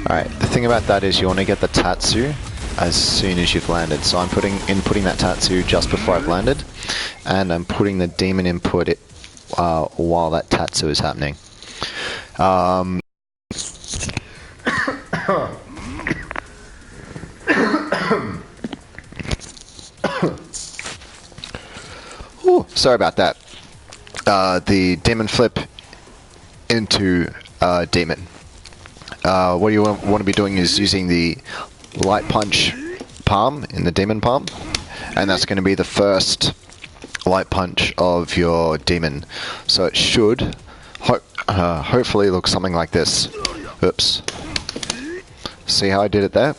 Alright, the thing about that is you want to get the Tatsu as soon as you've landed. So I'm inputting that Tatsu just before I've landed, and I'm putting the demon input while that Tatsu is happening. Ooh, sorry about that. The demon flip into demon. What you want to be doing is using the light punch palm in the demon palm, and that's going to be the first light punch of your demon. So it should hopefully look something like this. Oops. See how I did it there?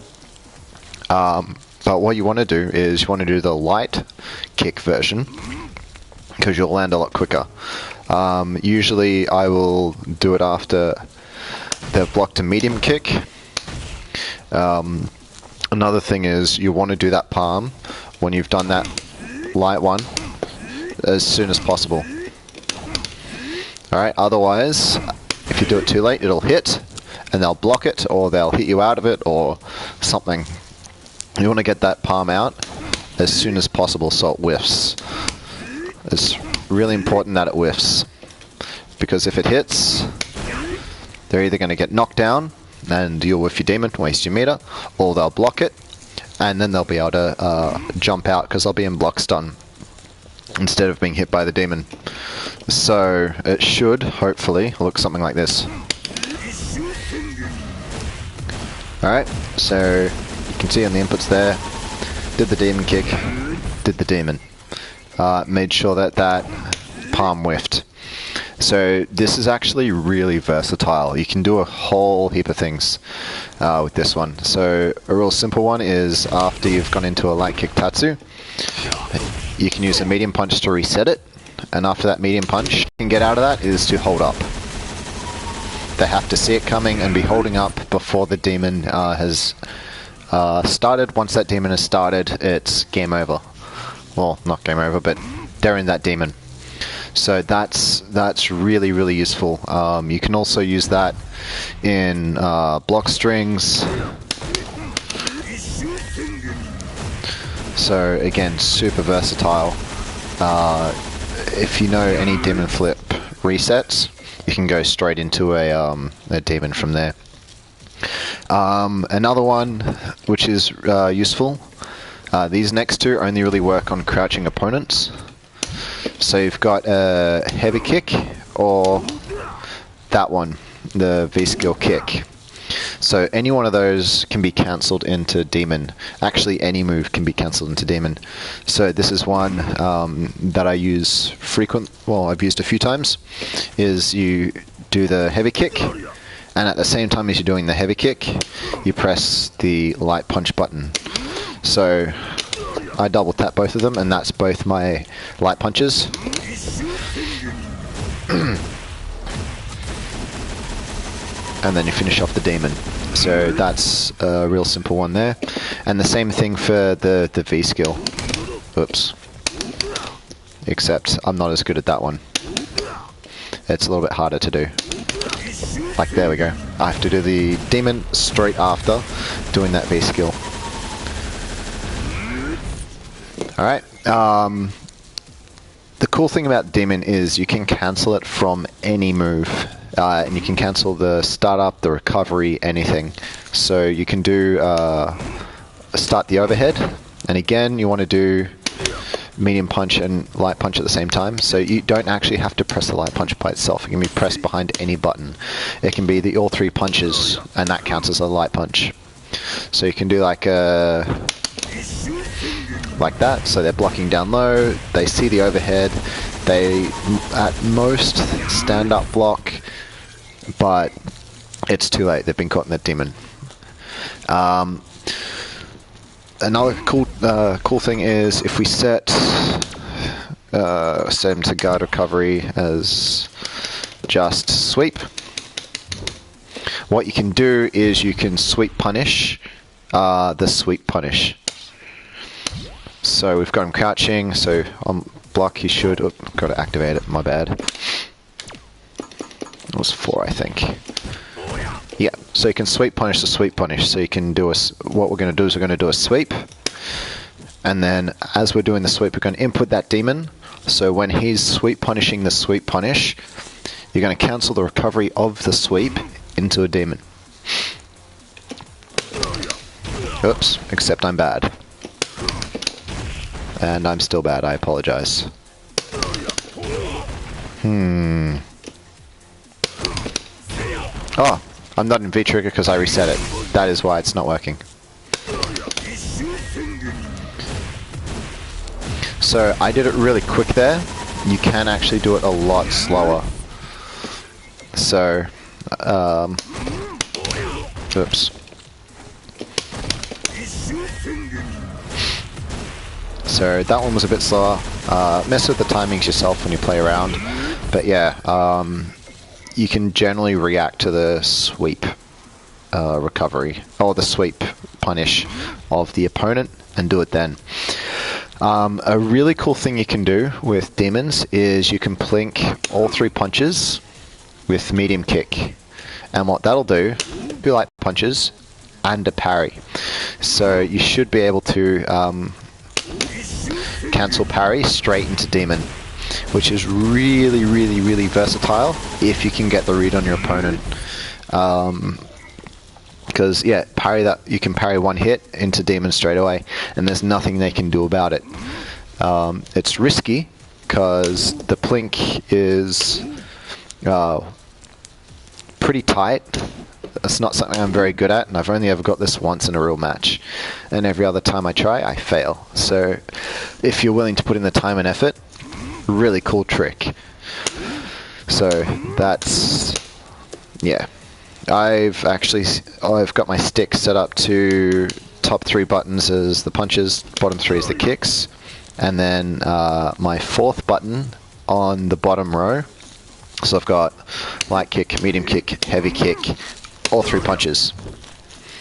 But what you want to do is you want to do the light kick version, because you'll land a lot quicker. Usually I will do it after they've blocked a medium kick. Another thing is you want to do that palm when you've done that light one as soon as possible. Alright, otherwise, if you do it too late, it'll hit and they'll block it, or they'll hit you out of it, or something. You want to get that palm out as soon as possible so it whiffs. It's really important that it whiffs, because if it hits, they're either going to get knocked down and you'll whiff your demon, waste your meter, or they'll block it and then they'll be able to jump out because they'll be in block stun instead of being hit by the demon. So it should hopefully look something like this. Alright, so you can see on the inputs there, did the demon kick, did the demon. Made sure that that palm whiffed. So this is actually really versatile. You can do a whole heap of things with this one. So a real simple one is after you've gone into a light kick Tatsu, you can use a medium punch to reset it, and after that medium punch, you can get out of that is to hold up. They have to see it coming and be holding up before the demon has started. Once that demon has started, it's game over. Well, not game over, but they're in that demon. So that's really, really useful. You can also use that in block strings. So again, super versatile. If you know any demon flip resets, you can go straight into a demon from there. Another one which is useful, these next two only really work on crouching opponents. So you've got a heavy kick or that one, the V-skill kick. So any one of those can be cancelled into demon. Actually, any move can be cancelled into demon. So this is one that I use I've used a few times, is you do the heavy kick, and at the same time as you're doing the heavy kick, you press the light punch button. So I double tap both of them, and that's both my light punches. And then you finish off the demon. So that's a real simple one there. And the same thing for the V skill. Oops. Except I'm not as good at that one. It's a little bit harder to do. Like, there we go. I have to do the demon straight after doing that V skill. Alright. The cool thing about demon is you can cancel it from any move. And you can cancel the startup, the recovery, anything. So you can do start the overhead, and again you want to do medium punch and light punch at the same time. So you don't actually have to press the light punch by itself. It can be pressed behind any button. It can be all three punches, and that counts as a light punch. So you can do like that. So they're blocking down low. They see the overhead. They at most stand up block, but it's too late. They've been caught in that demon. Another cool thing is if we set them to guard recovery as just sweep. What you can do is you can sweep punish the sweep punish. So we've got him crouching. So on block he should. Oh, got to activate it. My bad. It was 4, I think. Yeah, so you can sweep punish the sweep punish. So you can do what we're going to do is we're going to do a sweep, and then as we're doing the sweep, we're going to input that demon. So when he's sweep punishing the sweep punish, you're going to cancel the recovery of the sweep into a demon. Oops, except I'm bad. And I'm still bad, I apologize. Oh, I'm not in V-trigger because I reset it. That is why it's not working. So I did it really quick there. You can actually do it a lot slower. So, oops. So that one was a bit slower. Mess with the timings yourself when you play around. But yeah, you can generally react to the sweep recovery, or the sweep punish of the opponent, and do it then. A really cool thing you can do with demons is you can plink all 3 punches with medium kick, and what that'll do, be like punches and a parry. So you should be able to cancel parry straight into demon, which is really, really, really versatile if you can get the read on your opponent. Because yeah, you can parry one hit into demon straight away, and there's nothing they can do about it. It's risky because the plink is pretty tight. It's not something I'm very good at, and I've only ever got this once in a real match, and every other time I try, I fail. So if you're willing to put in the time and effort, really cool trick. So that's, yeah. I've got my stick set up to top 3 buttons as the punches, bottom 3 is the kicks, and then my 4th button on the bottom row. So I've got light kick, medium kick, heavy kick, all 3 punches.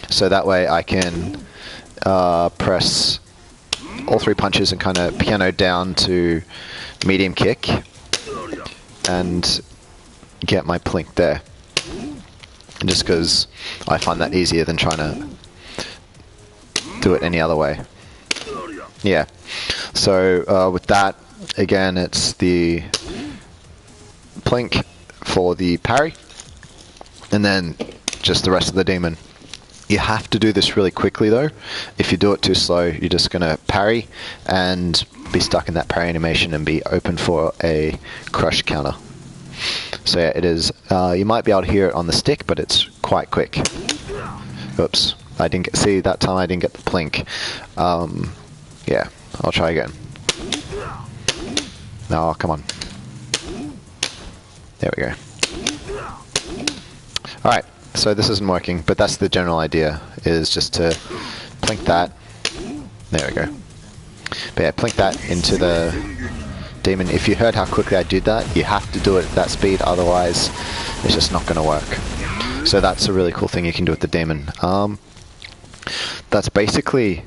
So that way I can press all 3 punches and kind of piano down to medium kick and get my plink there. Just because I find that easier than trying to do it any other way. Yeah. So with that, again, it's the plink for the parry, and then just the rest of the demon. You have to do this really quickly though. If you do it too slow, you're just going to parry and be stuck in that parry animation and be open for a crush counter. So yeah, it is. You might be able to hear it on the stick, but it's quite quick. Oops, I didn't see that time. I didn't get the plink. Yeah, I'll try again. Oh, come on. There we go. All right. So this isn't working, but that's the general idea. Is just to plink that. There we go. But yeah, plink that into the demon. If you heard how quickly I did that, you have to do it at that speed, otherwise it's just not going to work. So that's a really cool thing you can do with the demon. That's basically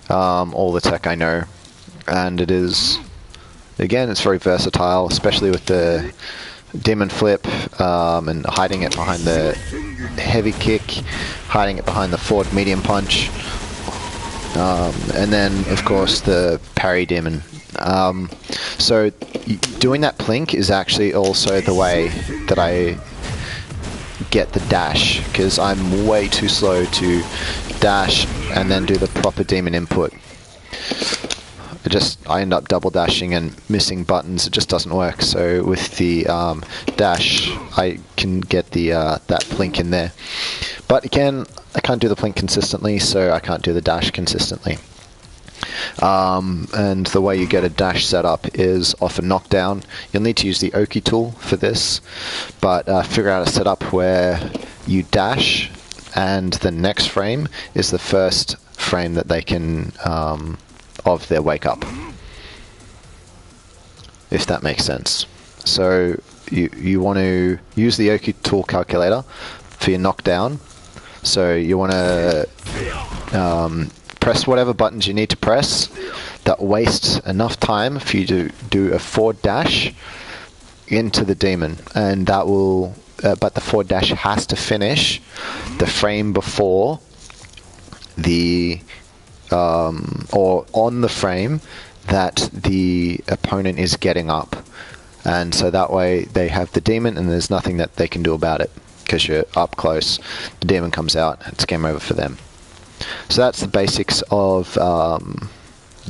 all the tech I know, and it is, again, it's very versatile, especially with the demon flip and hiding it behind the heavy kick, hiding it behind the forward medium punch, and then of course the parry demon. So doing that plink is actually also the way that I get the dash, because I'm way too slow to dash and then do the proper demon input. I end up double dashing and missing buttons. It just doesn't work. So with the dash, I can get the that plink in there. But again, I can't do the plink consistently, so I can't do the dash consistently. And the way you get a dash set up is off a knockdown. You'll need to use the Oki tool for this, but figure out a setup where you dash and the next frame is the first frame that they can of their wake up, if that makes sense. So you want to use the Oki tool calculator for your knockdown. So you want to press whatever buttons you need to press that waste enough time for you to do a forward dash into the demon, and that will but the forward dash has to finish the frame before the or on the frame that the opponent is getting up, and so that way they have the demon and there's nothing that they can do about it because you're up close. The demon comes out, it's game over for them. So that's the basics of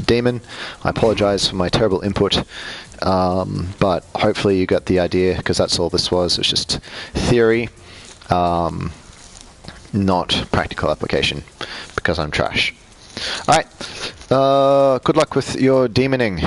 demon. I apologize for my terrible input, but hopefully you got the idea, because that's all this was. It's just theory, not practical application, because I'm trash. Alright, good luck with your demoning.